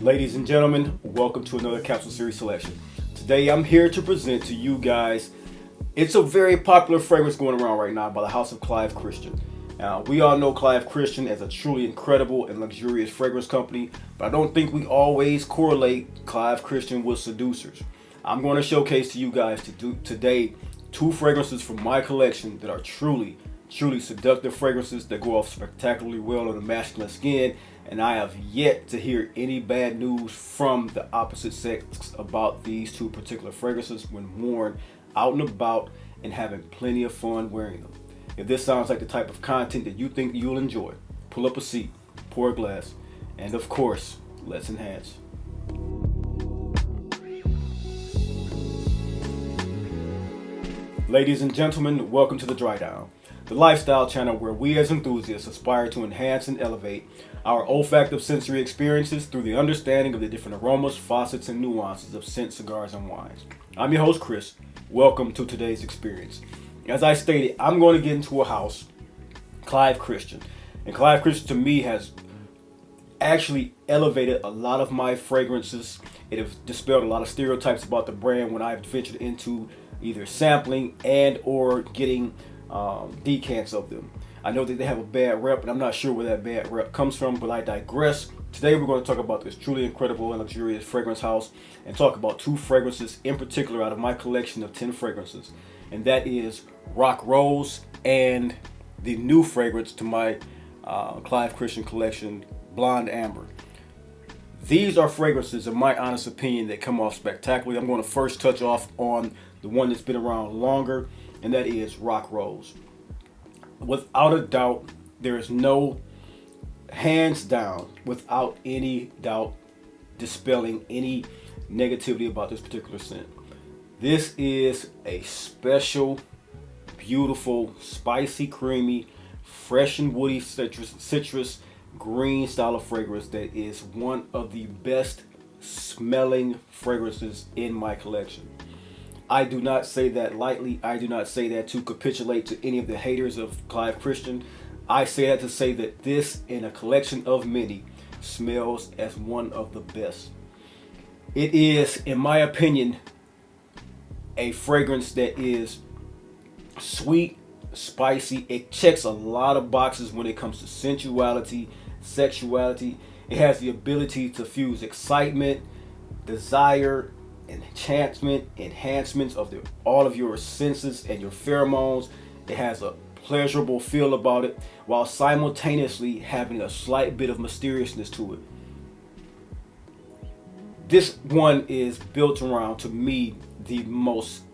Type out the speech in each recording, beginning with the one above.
Ladies and gentlemen, welcome to another capsule series selection. Today I'm here to present to you guys, it's a very popular fragrance going around right now by the house of Clive Christian. Now, we all know Clive Christian as a truly incredible and luxurious fragrance company, but I don't think we always correlate Clive Christian with seducers. I'm going to showcase to you guys today two fragrances from my collection that are truly seductive fragrances that go off spectacularly well on the masculine skin, and I have yet to hear any bad news from the opposite sex about these two particular fragrances when worn out and about and having plenty of fun wearing them. If this sounds like the type of content that you think you'll enjoy, pull up a seat, pour a glass, and of course, let's enhance. Ladies and gentlemen, welcome to the Dry Down, the lifestyle channel where we as enthusiasts aspire to enhance and elevate our olfactive sensory experiences through the understanding of the different aromas, facets, and nuances of scent, cigars, and wines. I'm your host, Chris. Welcome to today's experience. As I stated, I'm going to get into a house, Clive Christian. And Clive Christian to me has actually elevated a lot of my fragrances. It has dispelled a lot of stereotypes about the brand when I've ventured into either sampling and or getting decants of them. I know that they have a bad rep, and I'm not sure where that bad rep comes from, but I digress. Today we're going to talk about this truly incredible and luxurious fragrance house and talk about two fragrances in particular out of my collection of 10 fragrances. And that is Rock Rose and the new fragrance to my Clive Christian collection, Blonde Amber. These are fragrances, in my honest opinion, that come off spectacularly. I'm going to first touch off on the one that's been around longer, and that is Rock Rose. Without a doubt, there is no, hands down, without any doubt, dispelling any negativity about this particular scent. This is a special, beautiful, spicy, creamy, fresh and woody citrus green style of fragrance that is one of the best smelling fragrances in my collection. I do not say that lightly. I do not say that to capitulate to any of the haters of Clive Christian. I say that to say that this, in a collection of many, smells as one of the best. It is, in my opinion, a fragrance that is sweet, spicy. It checks a lot of boxes when it comes to sensuality, sexuality. It has the ability to fuse excitement, desire, enhancements of all of your senses and your pheromones. It has a pleasurable feel about it while simultaneously having a slight bit of mysteriousness to it. This one is built around, to me, the most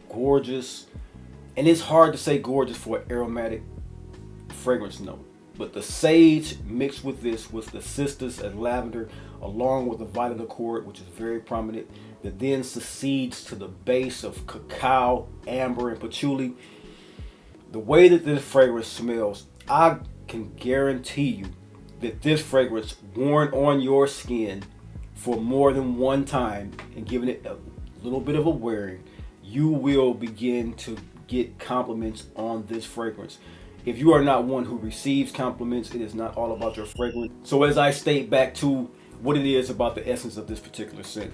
gorgeous, and it's hard to say gorgeous for an aromatic fragrance note, but the sage mixed with this was the cistus and lavender, along with the violet accord, which is very prominent, that then succeeds to the base of cacao, amber, and patchouli. The way that this fragrance smells, I can guarantee you that this fragrance worn on your skin for more than one time and giving it a little bit of a wearing, you will begin to get compliments on this fragrance. If you are not one who receives compliments, it is not all about your fragrance. So as I state back to what it is about the essence of this particular scent,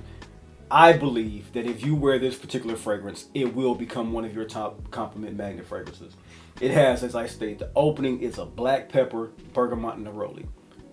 I believe that if you wear this particular fragrance, it will become one of your top compliment magnet fragrances. It has, as I stated, the opening is a black pepper, bergamot, and neroli.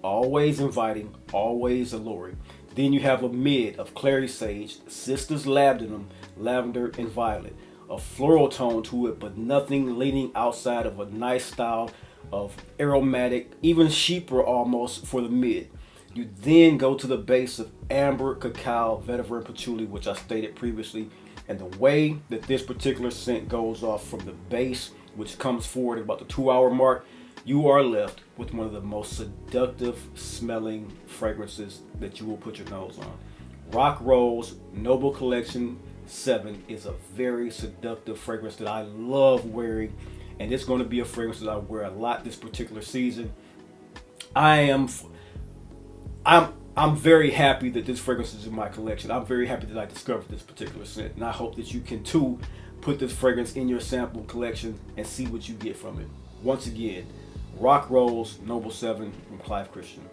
Always inviting, always alluring. Then you have a mid of Clary Sage, cistus, labdanum, lavender, and violet. A floral tone to it, but nothing leaning outside of a nice style of aromatic, even sheeper almost for the mid. You then go to the base of amber, cacao, vetiver, and patchouli, which I stated previously. And the way that this particular scent goes off from the base, which comes forward at about the 2-hour mark, you are left with one of the most seductive smelling fragrances that you will put your nose on. Rock Rose Noble Collection 7 is a very seductive fragrance that I love wearing, and it's going to be a fragrance that I wear a lot this particular season. I'm very happy that this fragrance is in my collection. I'm very happy that I discovered this particular scent, and I hope that you can too put this fragrance in your sample collection and see what you get from it. Once again, Rock Rose Noble 7 from Clive Christian.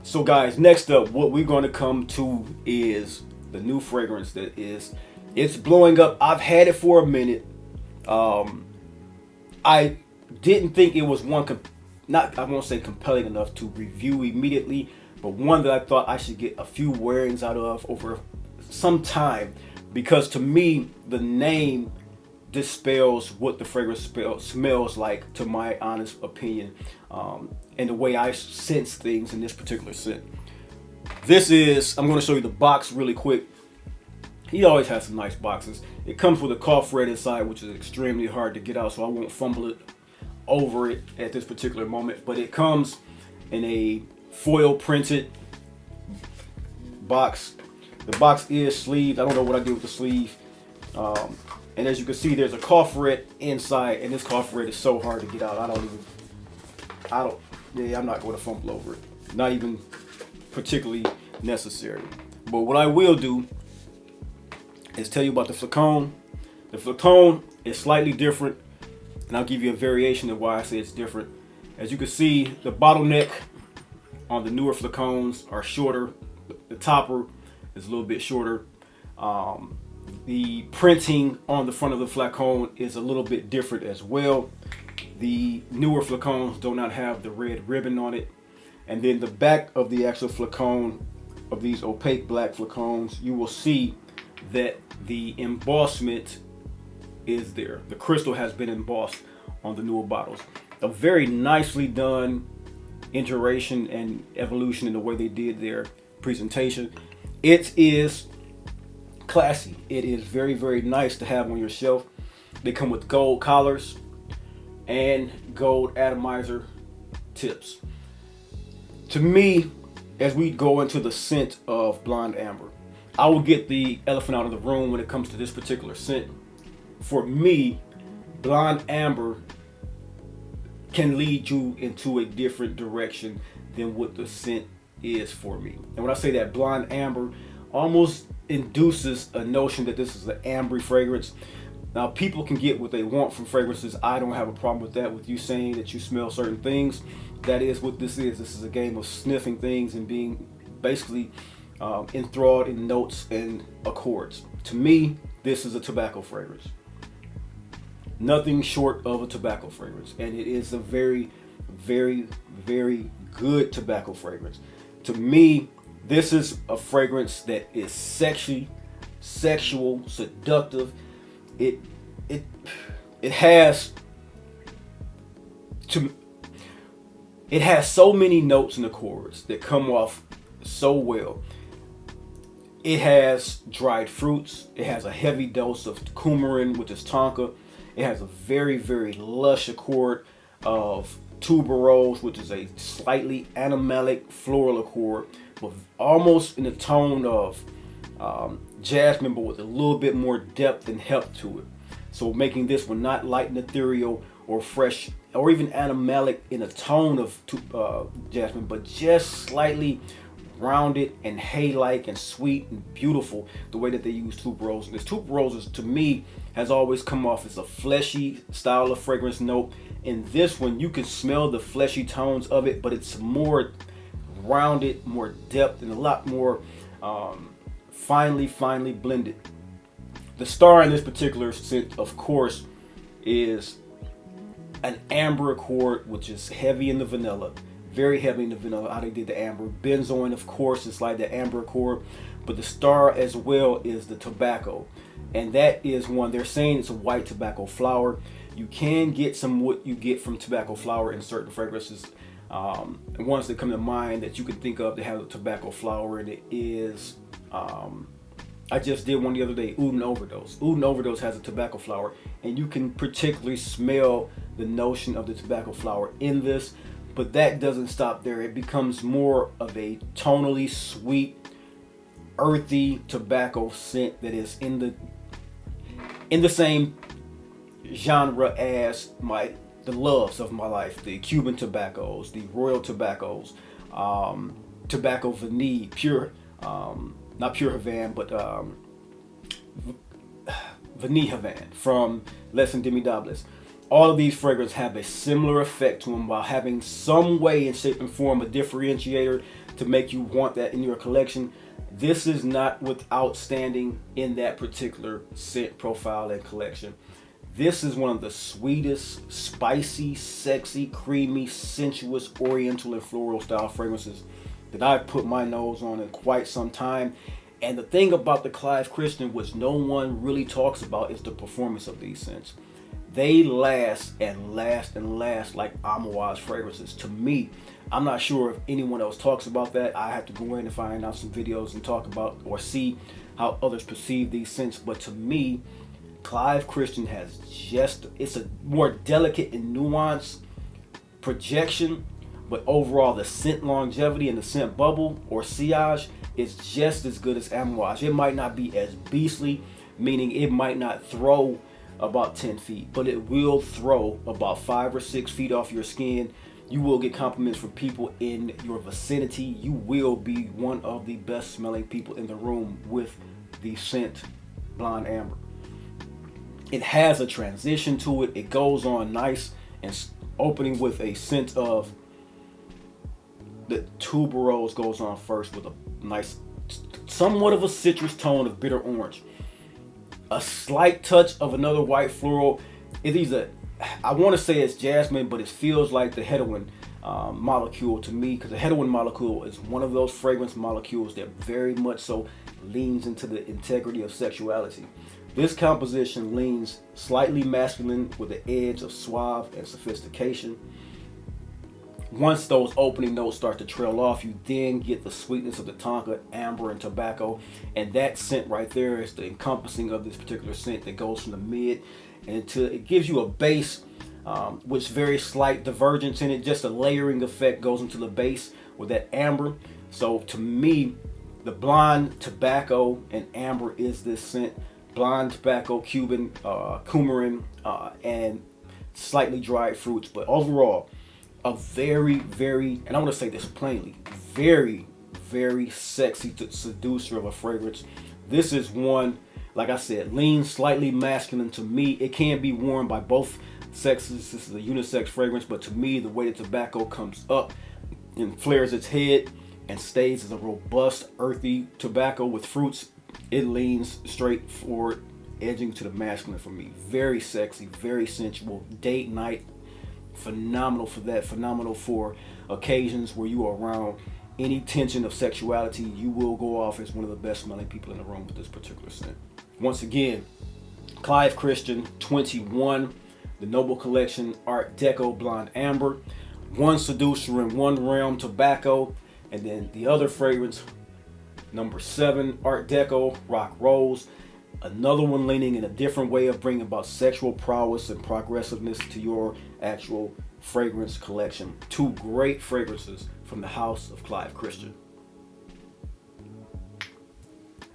So guys, next up, what we're going to come to is the new fragrance that it's blowing up. I've had it for a minute. I didn't think it was I won't say compelling enough to review immediately, but one that I thought I should get a few wearings out of over some time, because to me, the name dispels what the fragrance smells like, to my honest opinion, and the way I sense things in this particular scent. I'm going to show you the box really quick. He always has some nice boxes. It comes with a cough red inside, which is extremely hard to get out, so I won't fumble it over it at this particular moment. But it comes in a foil printed box. The box is sleeved. I don't know what I did with the sleeve. And as you can see, there's a cough red inside, and this cough red is so hard to get out. I'm not going to fumble over it. Not even particularly necessary. But what I will do is tell you about the flacon. The flacon is slightly different, and I'll give you a variation of why I say it's different. As you can see, the bottleneck on the newer flacons are shorter. The topper is a little bit shorter. The printing on the front of the flacon is a little bit different as well. The newer flacons do not have the red ribbon on it. And then the back of the actual flacon of these opaque black flacons, you will see that the embossment is there. The crystal has been embossed on the newer bottles. A very nicely done iteration and evolution in the way they did their presentation. It is classy. It is very, very nice to have on your shelf. They come with gold collars and gold atomizer tips. To me, as we go into the scent of Blonde Amber, I will get the elephant out of the room when it comes to this particular scent. For me, Blonde Amber can lead you into a different direction than what the scent is for me. And when I say that, Blonde Amber almost induces a notion that this is an ambery fragrance. Now, people can get what they want from fragrances. I don't have a problem with that, with you saying that you smell certain things. That is what this is. This is a game of sniffing things and being basically enthralled in notes and accords. To me, this is a tobacco fragrance. Nothing short of a tobacco fragrance. And it is a very, very, very good tobacco fragrance. To me, this is a fragrance that is sexual, seductive. It has so many notes and accords that come off so well. It has dried fruits. It has a heavy dose of coumarin, which is Tonka. It has a very, very lush accord of Tuberose, which is a slightly animalic floral accord, but almost in the tone of Jasmine, but with a little bit more depth and heft to it. So making this one not light and ethereal or fresh or even animalic in a tone of Jasmine, but just slightly rounded and hay-like and sweet and beautiful, the way that they use tuberose. And this tuberose, to me, has always come off as a fleshy style of fragrance note. In this one, you can smell the fleshy tones of it, but it's more rounded, more depth, and a lot more finely blended. The star in this particular scent, of course, is an amber accord, which is heavy in the vanilla. Very heavy in the vanilla, how they did the amber. Benzoin, of course, is like the amber accord. But the star as well is the tobacco. And that is one, they're saying it's a white tobacco flower. You can get some what you get from tobacco flower in certain fragrances. Ones that come to mind that you can think of that have a tobacco flower, and it is, I just did one the other day, Oud and Overdose. Oud and Overdose has a tobacco flower, and you can particularly smell the notion of the tobacco flower in this. But that doesn't stop there. It becomes more of a tonally sweet, earthy tobacco scent that is in the same genre as the loves of my life, the Cuban tobaccos, the Royal tobaccos, Tobacco Vanille, pure, not pure Havana, but Vanille Havana from Les Indemnidables. All of these fragrances have a similar effect to them while having some way in shape and form a differentiator to make you want that in your collection. This is not without standing in that particular scent profile and collection. This is one of the sweetest, spicy, sexy, creamy, sensuous, oriental and floral style fragrances that I've put my nose on in quite some time. And the thing about the Clive Christian, which no one really talks about, is the performance of these scents. They last and last and last like Amouage fragrances. To me, I'm not sure if anyone else talks about that. I have to go in and find out some videos and talk about or see how others perceive these scents. But to me, Clive Christian has it's a more delicate and nuanced projection, but overall the scent longevity and the scent bubble or sillage is just as good as Amouage. It might not be as beastly, meaning it might not throw about 10 feet, but it will throw about 5 or 6 feet off your skin. You will get compliments from people in your vicinity. You will be one of the best smelling people in the room with the scent Blonde Amber. It has a transition to it. It goes on nice and opening with a scent of the Tuberose goes on first with a nice, somewhat of a citrus tone of bitter orange. A slight touch of another white floral. It is I want to say it's jasmine, but it feels like the heroin molecule to me, because the heroin molecule is one of those fragrance molecules that very much so leans into the integrity of sexuality. This composition leans slightly masculine with the edge of suave and sophistication. Once those opening notes start to trail off, you then get the sweetness of the tonka, amber, and tobacco. And that scent right there is the encompassing of this particular scent that goes from the mid and it gives you a base with very slight divergence in it. Just a layering effect goes into the base with that amber. So to me, the blonde, tobacco, and amber is this scent. Blonde, tobacco, Cuban, coumarin, and slightly dried fruits. But overall, a very, very, and I want to say this plainly, very, very sexy seducer of a fragrance. This is one, like I said, leans slightly masculine to me. It can be worn by both sexes. This is a unisex fragrance, but to me, the way the tobacco comes up and flares its head and stays as a robust, earthy tobacco with fruits, it leans straight forward, edging to the masculine for me. Very sexy, very sensual, date night. Phenomenal for that, phenomenal for occasions where you are around any tension of sexuality. You will go off as one of the best smelling people in the room with this particular scent. Once again, Clive Christian 21, the Noble Collection Art Deco Blonde Amber, one seducer in one realm tobacco, and then the other fragrance, number 7, Art Deco Rock Rose. Another one leaning in a different way of bringing about sexual prowess and progressiveness to your actual fragrance collection. Two great fragrances from the house of Clive Christian.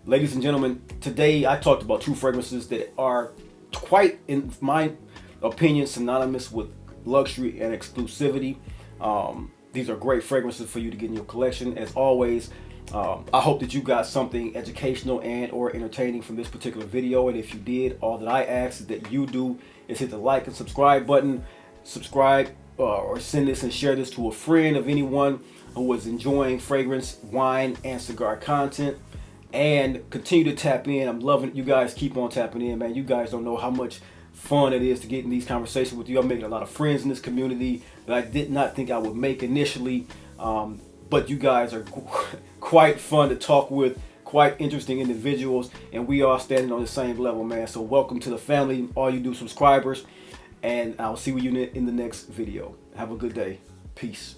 Ladies and gentlemen, today I talked about two fragrances that are quite, in my opinion, synonymous with luxury and exclusivity. These are great fragrances for you to get in your collection. As always, I hope that you got something educational and or entertaining from this particular video, and if you did, all that I ask is that you do is hit the like and subscribe button, subscribe or send this and share this to a friend of anyone who is enjoying fragrance, wine, and cigar content, and continue to tap in. I'm loving it. You guys keep on tapping in, man. You guys don't know how much fun it is to get in these conversations with you. I'm making a lot of friends in this community that I did not think I would make initially. But you guys are quite fun to talk with, quite interesting individuals, and we are standing on the same level, man. So welcome to the family, all you do subscribers, and I'll see you in the next video. Have a good day. Peace.